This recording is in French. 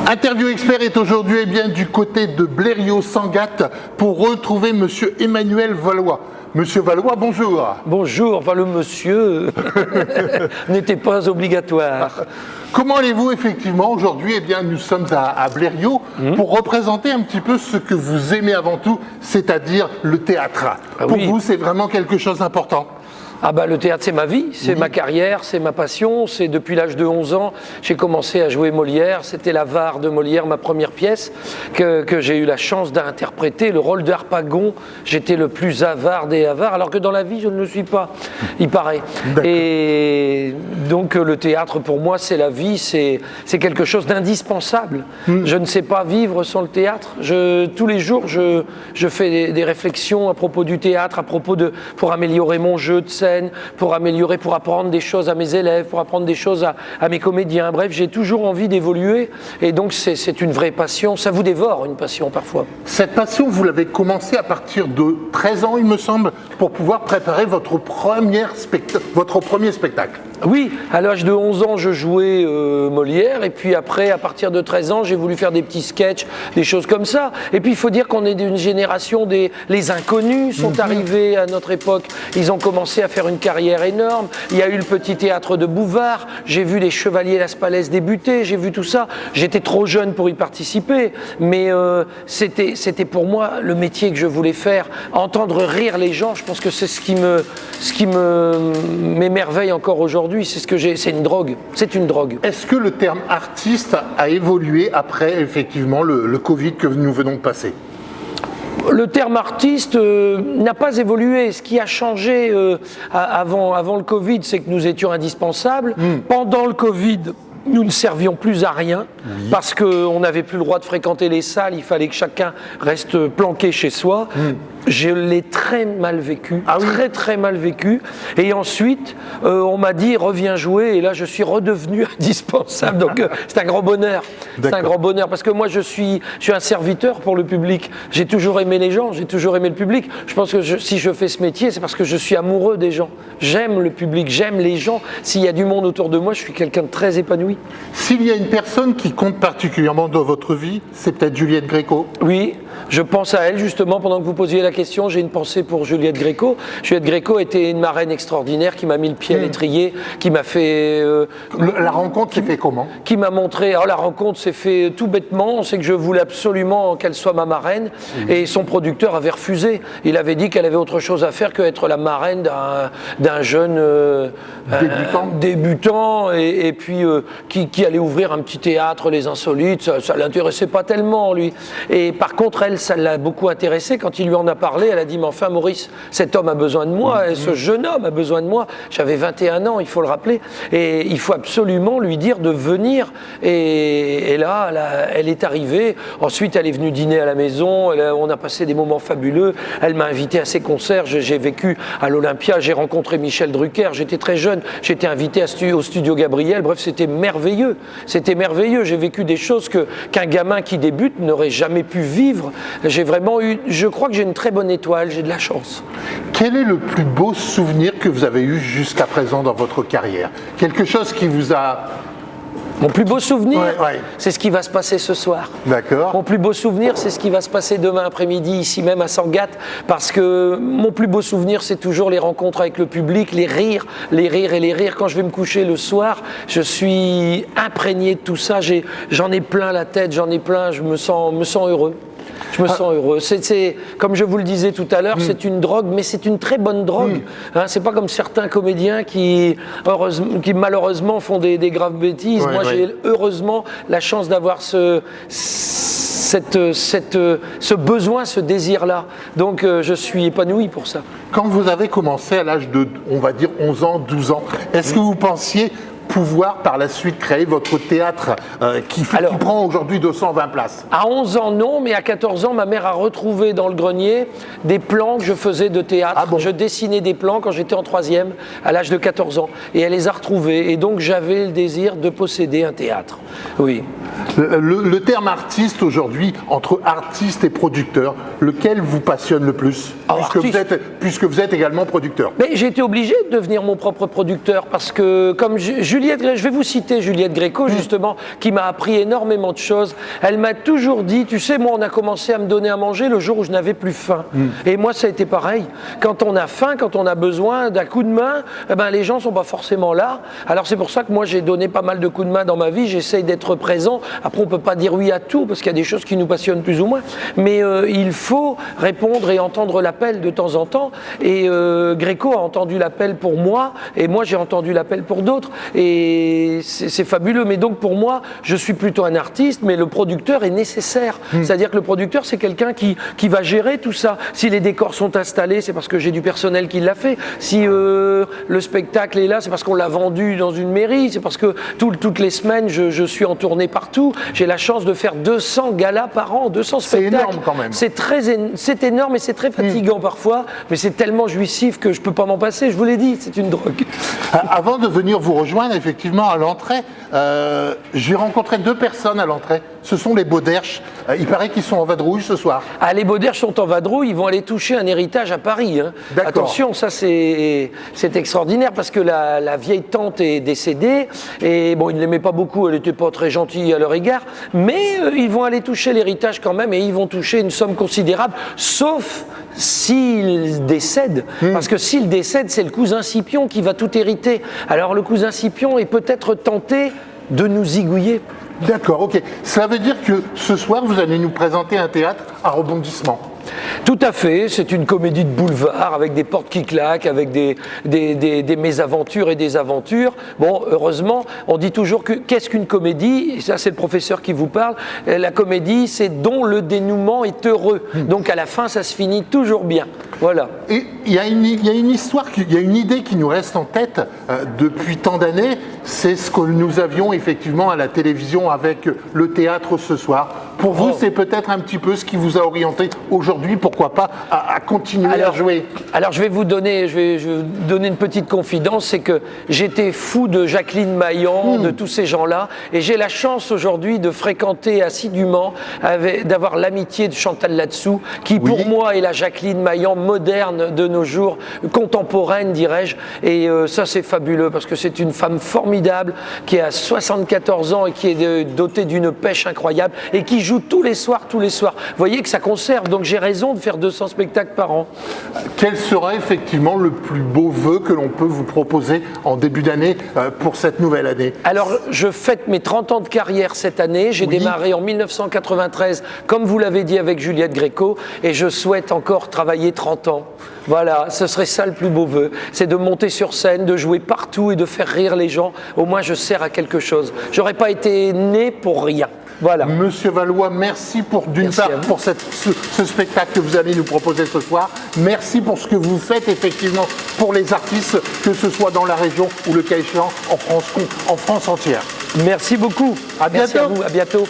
Interview Expert est aujourd'hui du côté de Blériot-Sangatte pour retrouver Monsieur Emmanuel Valois. Monsieur Valois, bonjour. Bonjour, enfin le monsieur n'était pas obligatoire. Comment allez-vous effectivement aujourd'hui? Nous sommes à Blériot pour représenter un petit peu ce que vous aimez avant tout, c'est-à-dire le théâtre. Pour vous, c'est vraiment quelque chose d'important? Ah bah le théâtre c'est ma vie, c'est ma carrière, c'est ma passion, c'est depuis l'âge de 11 ans, j'ai commencé à jouer Molière, c'était l'Avare de Molière, ma première pièce, que j'ai eu la chance d'interpréter, le rôle d'Harpagon, j'étais le plus avare des avares, alors que dans la vie je ne le suis pas, il paraît. Et donc le théâtre pour moi c'est la vie, c'est quelque chose d'indispensable. Je ne sais pas vivre sans le théâtre, tous les jours je fais des réflexions à propos du théâtre, pour améliorer mon jeu de scène, pour apprendre des choses à mes élèves, pour apprendre des choses à mes comédiens. Bref, j'ai toujours envie d'évoluer et donc c'est une vraie passion. Ça vous dévore, une passion parfois. Cette passion, vous l'avez commencée à partir de 13 ans, il me semble, pour pouvoir préparer votre premier spectacle. Oui, à l'âge de 11 ans, je jouais Molière et puis après, à partir de 13 ans, j'ai voulu faire des petits sketchs, des choses comme ça. Et puis, il faut dire qu'on est d'une génération les inconnus sont arrivés à notre époque. Ils ont commencé à faire une carrière énorme. Il y a eu le petit théâtre de Bouvard. J'ai vu les Chevaliers Las Palais débuter. J'ai vu tout ça. J'étais trop jeune pour y participer, mais c'était pour moi le métier que je voulais faire. Entendre rire les gens, je pense que c'est ce qui m'émerveille encore aujourd'hui. C'est une drogue. C'est une drogue. Est-ce que le terme artiste a évolué après effectivement le Covid que nous venons de passer? Le terme artiste n'a pas évolué. Ce qui a changé avant le Covid, c'est que nous étions indispensables. Pendant le Covid, nous ne servions plus à rien parce qu'on n'avait plus le droit de fréquenter les salles. Il fallait que chacun reste planqué chez soi. Je l'ai très mal vécu, très mal vécu. Et ensuite, on m'a dit reviens jouer. Et là, je suis redevenu indispensable. Donc, c'est un grand bonheur. C'est un grand bonheur parce que moi, je suis un serviteur pour le public. J'ai toujours aimé les gens, j'ai toujours aimé le public. Je pense que si je fais ce métier, c'est parce que je suis amoureux des gens. J'aime le public, j'aime les gens. S'il y a du monde autour de moi, je suis quelqu'un de très épanoui. S'il y a une personne qui compte particulièrement dans votre vie, c'est peut-être Juliette Gréco. Oui, je pense à elle justement pendant que vous posiez la question. J'ai une pensée pour Juliette Gréco. Juliette Gréco était une marraine extraordinaire qui m'a mis le pied à l'étrier, qui m'a fait... la rencontre s'est fait comment? Qui m'a montré... la rencontre s'est fait tout bêtement. C'est que je voulais absolument qu'elle soit ma marraine et son producteur avait refusé. Il avait dit qu'elle avait autre chose à faire qu'être la marraine d'un jeune débutant et puis qui allait ouvrir un petit théâtre, Les Insolites. Ça ne l'intéressait pas tellement, lui. Et par contre, elle, ça l'a beaucoup intéressée. Quand il lui en a parlé, elle a dit, mais enfin Maurice, cet homme a besoin de moi, ce jeune homme a besoin de moi. J'avais 21 ans, il faut le rappeler, et il faut absolument lui dire de venir. Et là, elle est arrivée. Ensuite, elle est venue dîner à la maison, on a passé des moments fabuleux. Elle m'a invité à ses concerts, j'ai vécu à l'Olympia, j'ai rencontré Michel Drucker, j'étais très jeune, j'étais invité au studio Gabriel, bref, c'était merveilleux. C'était merveilleux, j'ai vécu des choses qu'un gamin qui débute n'aurait jamais pu vivre. J'ai vraiment eu, je crois que j'ai une très bonne étoile, j'ai de la chance. Quel est le plus beau souvenir que vous avez eu jusqu'à présent dans votre carrière? Quelque chose qui vous a... Mon plus beau souvenir, c'est ce qui va se passer ce soir. D'accord. Mon plus beau souvenir, c'est ce qui va se passer demain après-midi, ici même à Sangatte, parce que mon plus beau souvenir, c'est toujours les rencontres avec le public, les rires et les rires. Quand je vais me coucher le soir, je suis imprégné de tout ça, j'en ai plein la tête, j'en ai plein, je me sens heureux. Je me sens heureux. Comme je vous le disais tout à l'heure, c'est une drogue, mais c'est une très bonne drogue. C'est pas comme certains comédiens qui malheureusement font des graves bêtises. Moi, j'ai heureusement la chance d'avoir ce besoin, ce désir-là. Donc, je suis épanoui pour ça. Quand vous avez commencé à l'âge de, on va dire, 11 ans, 12 ans, est-ce que vous pensiez pouvoir par la suite créer votre théâtre qui prend aujourd'hui 220 places? À 11 ans non, mais à 14 ans, ma mère a retrouvé dans le grenier des plans que je faisais de théâtre. Ah bon? Je dessinais des plans quand j'étais en 3e, à l'âge de 14 ans, et elle les a retrouvés. Et donc j'avais le désir de posséder un théâtre. Oui. Le terme artiste aujourd'hui, entre artiste et producteur, lequel vous passionne le plus? Puisque vous êtes également producteur. Mais j'ai été obligé de devenir mon propre producteur parce que comme Juliette je vais vous citer Juliette Gréco, justement, qui m'a appris énormément de choses. Elle m'a toujours dit, tu sais, moi, on a commencé à me donner à manger le jour où je n'avais plus faim. Et moi, ça a été pareil. Quand on a faim, quand on a besoin d'un coup de main, eh ben, les gens ne sont pas forcément là. Alors, c'est pour ça que moi, j'ai donné pas mal de coups de main dans ma vie. J'essaye d'être présent. Après, on ne peut pas dire oui à tout, parce qu'il y a des choses qui nous passionnent plus ou moins. Mais il faut répondre et entendre l'appel de temps en temps. Et Gréco a entendu l'appel pour moi, et moi, j'ai entendu l'appel pour d'autres. Et c'est fabuleux. Mais donc, pour moi, je suis plutôt un artiste, mais le producteur est nécessaire. C'est-à-dire que le producteur, c'est quelqu'un qui va gérer tout ça. Si les décors sont installés, c'est parce que j'ai du personnel qui l'a fait. Si le spectacle est là, c'est parce qu'on l'a vendu dans une mairie. C'est parce que toutes les semaines, je suis en tournée partout. J'ai la chance de faire 200 galas par an, 200 spectacles. C'est énorme quand même. C'est énorme et c'est très fatigant parfois, mais c'est tellement jouissif que je ne peux pas m'en passer. Je vous l'ai dit, c'est une drogue. Avant de venir vous rejoindre, effectivement, à l'entrée, j'ai rencontré 2 personnes à l'entrée. Ce sont les Bauderches. Il paraît qu'ils sont en vadrouille ce soir. Ah, les Bauderches sont en vadrouille, ils vont aller toucher un héritage à Paris. Hein. Attention, ça c'est extraordinaire parce que la vieille tante est décédée et bon, ils ne l'aimaient pas beaucoup, elle n'était pas très gentille à leur égard, mais ils vont aller toucher l'héritage quand même et ils vont toucher une somme considérable, sauf s'il décède, parce que s'il décède, c'est le cousin Scipion qui va tout hériter. Alors le cousin Scipion est peut-être tenté de nous zigouiller. D'accord, ok. Cela veut dire que ce soir, vous allez nous présenter un théâtre à rebondissement. Tout à fait, c'est une comédie de boulevard avec des portes qui claquent, avec des mésaventures et des aventures. Bon, heureusement, on dit toujours que qu'est-ce qu'une comédie? Et ça, c'est le professeur qui vous parle. La comédie, c'est dont le dénouement est heureux. Donc à la fin, ça se finit toujours bien. Voilà. Et il y a une histoire, il y a une idée qui nous reste en tête depuis tant d'années. C'est ce que nous avions effectivement à la télévision avec le théâtre ce soir. Pour vous, c'est peut-être un petit peu ce qui vous a orienté aujourd'hui, pourquoi pas, à continuer à jouer. Alors je vais vous donner une petite confidence, c'est que j'étais fou de Jacqueline Maillan, de tous ces gens-là, et j'ai la chance aujourd'hui de fréquenter assidûment, d'avoir l'amitié de Chantal Latsou, qui pour moi est la Jacqueline Maillan moderne de nos jours, contemporaine dirais-je, et ça c'est fabuleux parce que c'est une femme formidable qui a 74 ans et qui est dotée d'une pêche incroyable et qui joue tous les soirs. Vous voyez que ça conserve, donc j'ai raison de faire 200 spectacles par an. Quel sera effectivement le plus beau vœu que l'on peut vous proposer en début d'année pour cette nouvelle année? Alors, je fête mes 30 ans de carrière cette année. J'ai démarré en 1993, comme vous l'avez dit, avec Juliette Gréco, et je souhaite encore travailler 30 ans. Voilà, ce serait ça le plus beau vœu, c'est de monter sur scène, de jouer partout et de faire rire les gens. Au moins, je sers à quelque chose. J'aurais pas été né pour rien. Voilà. Monsieur Valois, merci d'une part pour ce spectacle que vous allez nous proposer ce soir. Merci pour ce que vous faites effectivement pour les artistes, que ce soit dans la région ou le cas échéant en France entière. Merci beaucoup. À bientôt. Merci à vous. À bientôt.